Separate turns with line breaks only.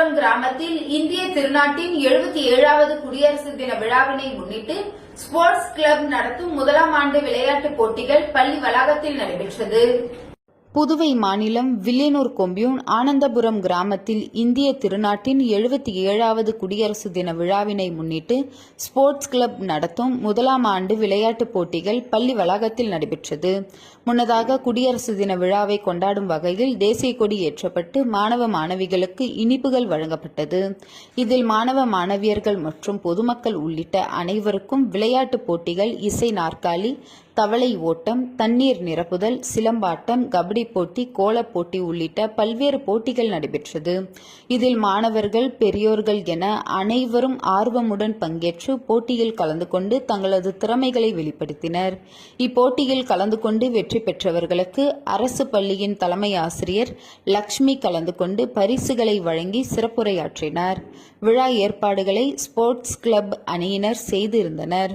ஆனந்தபுரம் கிராமத்தில் இந்திய திருநாட்டின் 77வது குடியரசு தின விழாவினை முன்னிட்டு ஸ்போர்ட்ஸ் கிளப் நடத்தும் முதலாம் ஆண்டு விளையாட்டுப் போட்டிகள் பள்ளி வளாகத்தில் நடைபெற்றது.
புதுவை மாநிலம் வில்லியனூர் கொம்யூன் ஆனந்தபுரம் கிராமத்தில் இந்திய திருநாட்டின் 77வது குடியரசு தின விழாவினை முன்னிட்டு ஸ்போர்ட்ஸ் கிளப் நடத்தும் முதலாம் ஆண்டு விளையாட்டுப் போட்டிகள் பள்ளி வளாகத்தில் நடைபெற்றது. முன்னதாக குடியரசு தின விழாவை கொண்டாடும் வகையில் தேசிய கொடி ஏற்றப்பட்டு மாணவ மாணவிகளுக்கு இனிப்புகள் வழங்கப்பட்டது. இதில் மாணவ மாணவியர்கள் மற்றும் பொதுமக்கள் உள்ளிட்ட அனைவருக்கும் விளையாட்டுப் போட்டிகள், இசை நாற்காலி, தவளை ஓட்டம், தண்ணீர் நிரப்புதல், சிலம்பாட்டம், கபடி போட்டி, கோலப் போட்டி உள்ளிட்ட பல்வேறு போட்டிகள் நடைபெற்றது. இதில் மாணவர்கள், பெரியோர்கள் என அனைவரும் ஆர்வமுடன் பங்கேற்று போட்டியில் கலந்து கொண்டு தங்களது திறமைகளை வெளிப்படுத்தினர். இப்போட்டியில் கலந்து கொண்டு வெற்றி பெற்றவர்களுக்கு அரசு பள்ளியின் தலைமை ஆசிரியர் லக்ஷ்மி கலந்து கொண்டு பரிசுகளை வழங்கி சிறப்புரையாற்றினார். விழா ஏற்பாடுகளை ஸ்போர்ட்ஸ் கிளப் அணியினர் செய்திருந்தனர்.